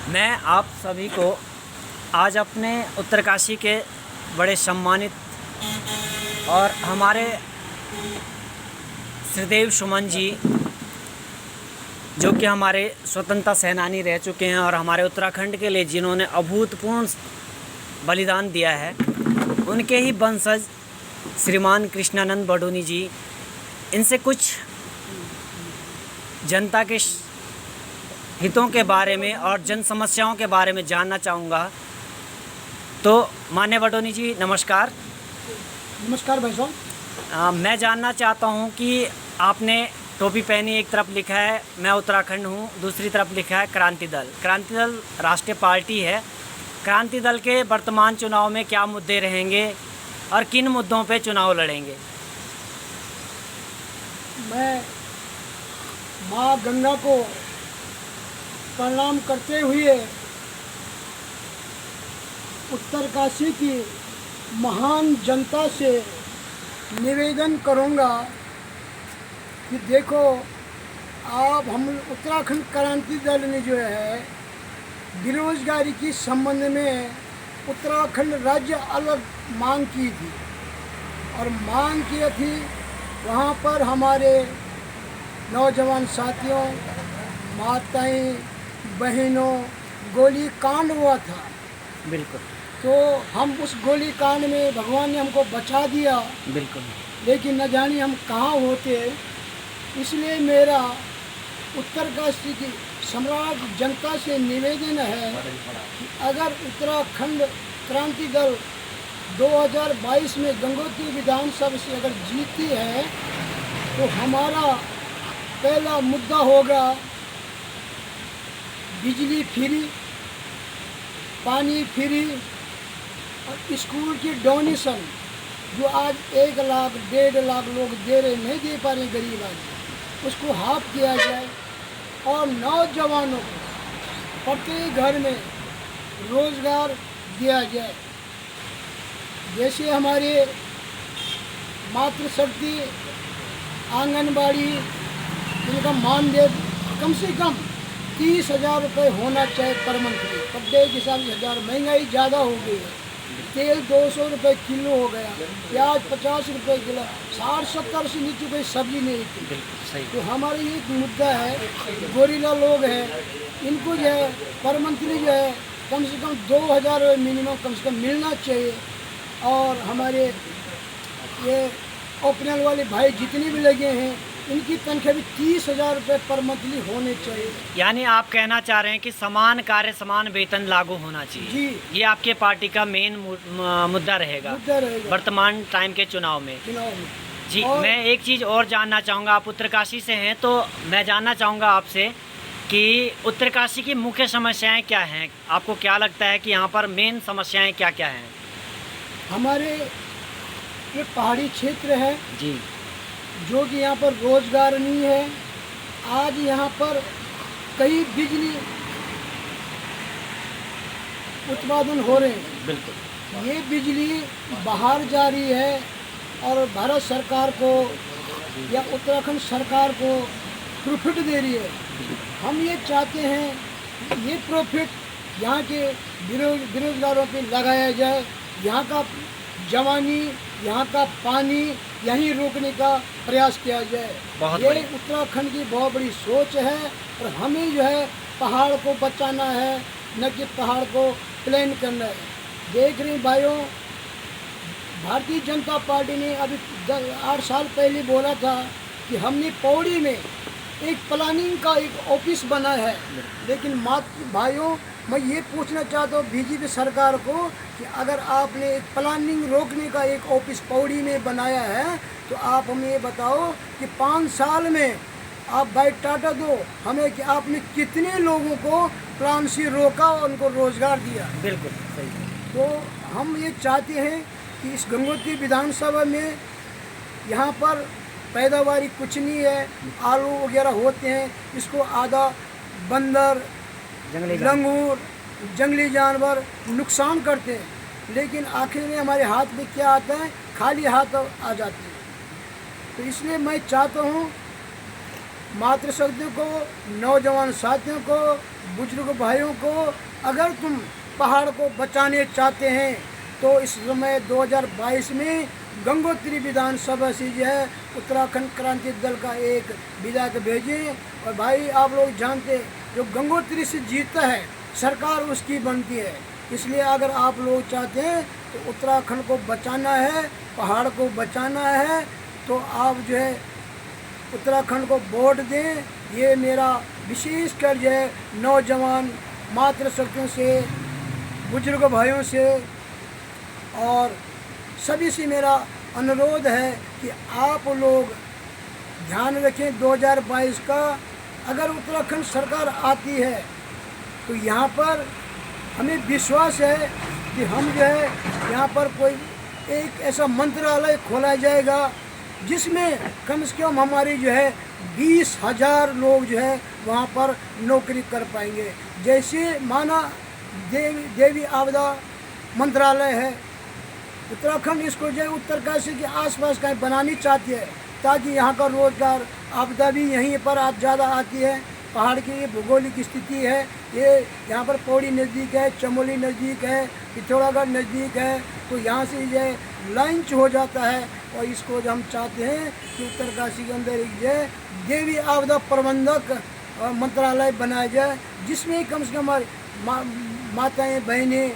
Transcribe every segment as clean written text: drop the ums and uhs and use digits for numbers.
मैं आप सभी को आज अपने उत्तरकाशी के बड़े सम्मानित और हमारे श्रीदेव सुमन जी, जो कि हमारे स्वतंत्रता सेनानी रह चुके हैं और हमारे उत्तराखंड के लिए जिन्होंने अभूतपूर्व बलिदान दिया है, उनके ही वंशज श्रीमान कृष्णानंद बडोनी जी, इनसे कुछ जनता के हितों के बारे में और जन समस्याओं के बारे में जानना चाहूँगा। तो माननीय बडोनी जी, नमस्कार। नमस्कार भाई साहब। मैं जानना चाहता हूँ कि आपने टोपी पहनी, एक तरफ लिखा है मैं उत्तराखंड हूँ, दूसरी तरफ लिखा है क्रांति दल। क्रांति दल राष्ट्रीय पार्टी है। क्रांति दल के वर्तमान चुनाव में क्या मुद्दे रहेंगे और किन मुद्दों पे चुनाव लड़ेंगे? मैं माँ गंगा को प्रणाम करते हुए उत्तरकाशी की महान जनता से निवेदन करूंगा कि देखो, आप हम उत्तराखंड क्रांति दल ने जो है बेरोजगारी के संबंध में उत्तराखंड राज्य अलग मांग की थी और मांग की थी वहाँ पर हमारे नौजवान साथियों, माताएं, बहनों गोली कांड हुआ था। बिल्कुल। तो हम उस गोली कांड में भगवान ने हमको बचा दिया। बिल्कुल। लेकिन न जाने हम कहाँ होते। इसलिए मेरा उत्तरकाशी की सम्राट जनता से निवेदन है कि अगर उत्तराखंड क्रांति दल 2022 में गंगोत्री विधानसभा से अगर जीती है तो हमारा पहला मुद्दा होगा बिजली फ्री, पानी फ्री और स्कूल की डोनेशन जो आज 1 लाख 1.5 लाख लोग दे रहे, नहीं दे पा रहे गरीब आदमी, उसको हाफ किया जाए और नौजवानों को प्रत्येक घर में रोजगार दिया जाए। जैसे हमारे मातृशक्ति आंगनबाड़ी, इनका मानदेय कम से कम 30,000 रुपये होना चाहिए पर मंथ में। कपड़े के हिसाब से 1000, महंगाई ज़्यादा हो गई है। तेल 200 रुपये किलो हो गया, प्याज 50 रुपये किलो, 60-70 से नीचे कोई सब्जी नहीं थी। तो हमारा ये एक मुद्दा है, गोरिल्ला लोग हैं, इनको जो है पर मंथली जो है कम से कम 2000 रुपये मिनिमम कम से कम मिलना चाहिए। और हमारे ये ओपनर वाले भाई जितने भी लगे हैं, इनकी तनख्वाह भी 30,000 रुपये पर मंथली होने चाहिए। यानी आप कहना चाह रहे हैं कि समान कार्य समान वेतन लागू होना चाहिए जी। ये आपके पार्टी का मेन मुद्दा रहेगा वर्तमान टाइम के चुनाव में। जी। मैं एक चीज़ और जानना चाहूँगा, आप उत्तरकाशी से हैं तो मैं जानना चाहूँगा आपसे कि उत्तरकाशी की मुख्य समस्याएं क्या हैं? आपको क्या लगता है कि यहाँ पर मेन समस्याएं क्या क्या हैं? हमारे ये पहाड़ी क्षेत्र है जी, जो कि यहाँ पर रोजगार नहीं है। आज यहाँ पर कई बिजली उत्पादन हो रहे हैं। बिल्कुल। ये बिजली बाहर जा रही है और भारत सरकार को या उत्तराखंड सरकार को प्रॉफिट दे रही है। हम ये चाहते हैं ये प्रॉफिट यहाँ के बेरोजगारों पे लगाया जाए। यहाँ का जवानी, यहाँ का पानी यहीं रोकने का प्रयास किया जाए। ये उत्तराखंड की बहुत बड़ी सोच है और हमें जो है पहाड़ को बचाना है, न कि पहाड़ को प्लान करना है। देख रहे भाइयों, भारतीय जनता पार्टी ने अभी 8 साल पहले बोला था कि हमने पौड़ी में एक प्लानिंग का एक ऑफिस बना है। लेकिन भाइयों, मैं ये पूछना चाहता हूँ बीजेपी सरकार को कि अगर आपने एक प्लानिंग रोकने का एक ऑफिस पौड़ी में बनाया है तो आप हमें ये बताओ कि 5 साल में आप बाइट टाटा दो हमें कि आपने कितने लोगों को प्लान से रोका और उनको रोजगार दिया। बिल्कुल सही। तो हम ये चाहते हैं कि इस गंगोत्री विधानसभा में यहाँ पर पैदावारी कुछ नहीं है, आलू वगैरह होते हैं, इसको आधा बंदर, लंगूर, जंगली जानवर नुकसान करते हैं। लेकिन आखिर में हमारे हाथ में क्या आता है? खाली हाथ आ जाते हैं। तो इसलिए मैं चाहता हूँ मातृशक्ति को, नौजवान साथियों को बुजुर्ग भाइयों को, अगर तुम पहाड़ को बचाने चाहते हैं तो इस समय 2022 में गंगोत्री विधानसभा से जो है उत्तराखंड क्रांति दल का एक विधायक भेजें। और भाई आप लोग जानते हैं, जो गंगोत्री से जीतता है सरकार उसकी बनती है। इसलिए अगर आप लोग चाहते हैं तो उत्तराखंड को बचाना है, पहाड़ को बचाना है, तो आप जो है उत्तराखंड को वोट दें। ये मेरा विशेष कर जो है नौजवान मातृशक्तियों से, बुजुर्ग भाइयों से और सभी से मेरा अनुरोध है कि आप लोग ध्यान रखें 2022 का। अगर उत्तराखंड सरकार आती है तो यहाँ पर हमें विश्वास है कि हम जो है यहाँ पर कोई एक ऐसा मंत्रालय खोला जाएगा जिसमें कम से कम हमारी जो है 20,000 लोग जो है वहाँ पर नौकरी कर पाएंगे। जैसे माना देवी आपदा मंत्रालय है, उत्तराखंड इसको जो है उत्तरकाशी के आसपास कहीं बनानी चाहती है ताकि यहाँ का रोजगार, आपदा भी यहीं पर ज़्यादा आती है। पहाड़ की ये भौगोलिक स्थिति है, ये यहाँ पर पौड़ी नज़दीक है, चमोली नज़दीक है, पिथौरागढ़ नज़दीक है, तो यहाँ से जो है लॉन्च हो जाता है। और इसको जो हम चाहते हैं कि उत्तरकाशी के अंदर एक जो है देवी आपदा प्रबंधक मंत्रालय बनाया जाए, जिसमें कम से कम हमारी माताएँ, बहनें,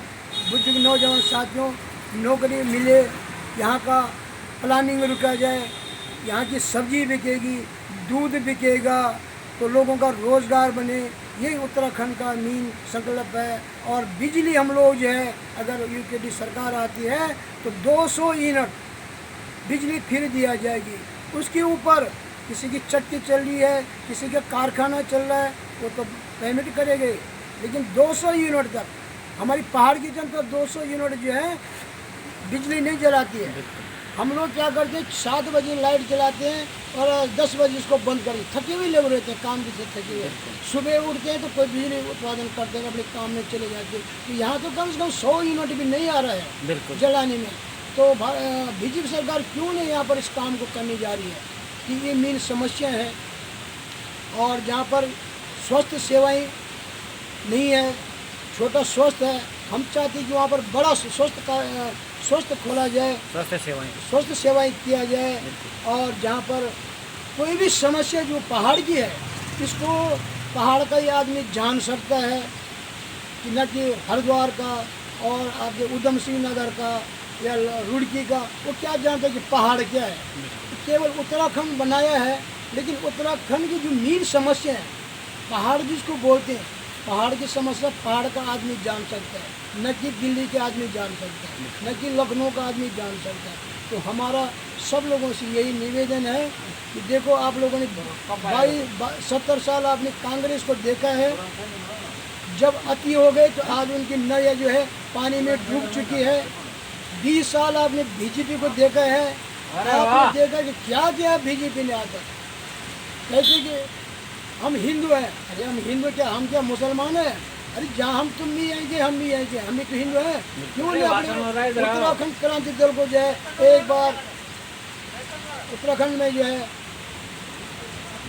बुजुर्ग नौजवान साथियों नौकरी मिले, यहाँ का प्लानिंग रुका जाए, यहाँ की सब्जी बिकेगी, दूध बिकेगा, तो लोगों का रोज़गार बने। यही उत्तराखंड का मेन संकल्प है। और बिजली हम लोग जो है अगर यूकेडी सरकार आती है तो 200 यूनिट बिजली फिर दिया जाएगी। उसके ऊपर किसी की चक्की चल रही है, किसी का कारखाना चल रहा है, वो तो पेमेंट करेंगे, लेकिन 200 यूनिट तक हमारी पहाड़ की जनता 200 यूनिट जो है बिजली नहीं जलाती है। हम लोग क्या करते हैं, 7 बजे लाइट जलाते हैं और 10 बजे इसको बंद कर देते। थके हुए लोग रहते हैं, काम से थके हुए, सुबह उठते हैं तो कोई बिजली उत्पादन करते हैं, अपने काम में चले जाते हैं। तो यहाँ तो कम से कम 100 यूनिट भी नहीं आ रहा है जलाने में। तो बीजेपी सरकार क्यों नहीं यहाँ पर इस काम को करने जा रही है कि ये मेन समस्या है। और जहाँ पर स्वस्थ सेवाएँ नहीं है, छोटा स्वस्थ है, हम चाहते हैं कि वहाँ पर बड़ा स्वस्थ खोला जाए, स्वस्थ सेवाएं किया जाए। और जहाँ पर कोई भी समस्या जो पहाड़ की है, इसको पहाड़ का ही आदमी जान सकता है कि न कि हरिद्वार का और आपके उधम सिंह नगर का या रुड़की का, वो क्या जानता है कि पहाड़ क्या है। केवल उत्तराखंड बनाया है, लेकिन उत्तराखंड की जो मेन समस्या है, पहाड़ जिसको बोलते हैं, पहाड़ की समस्या पहाड़ का आदमी जान सकता है, न कि दिल्ली के आदमी जान सकता है, न कि लखनऊ का आदमी जान सकता है। तो हमारा सब लोगों से यही निवेदन है कि देखो, आप लोगों ने 70 साल आपने कांग्रेस को देखा है, जब अति हो गए तो आज उनकी नया जो है पानी में डूब चुकी है। 20 साल आपने बीजेपी को देखा है, आपने देखा कि क्या किया बीजेपी ने आकर, कैसे कि हम हिंदू हैं। अरे हम हिंदू क्या, हम क्या मुसलमान हैं? अरे जहाँ हम तुम भी आएंगे, हम भी आएंगे, हम भी तो हिंदू हैं। क्यों नहीं अपने उत्तराखंड क्रांति दल को जो है एक बार उत्तराखंड में जो है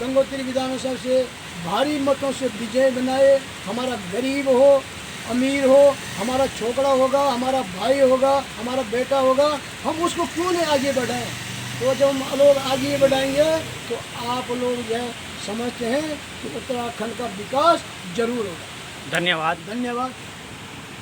गंगोत्री विधानसभा से भारी मतों से विजय बनाए। हमारा गरीब हो, अमीर हो, हमारा छोकरा होगा, हमारा भाई होगा, हमारा बेटा होगा, हम उसको क्यों नहीं आगे बढ़ाएं? तो जब हम लोग आगे बढ़ाएंगे तो आप लोग जो है समझते हैं कि उत्तराखंड का विकास जरूर होगा। धन्यवाद।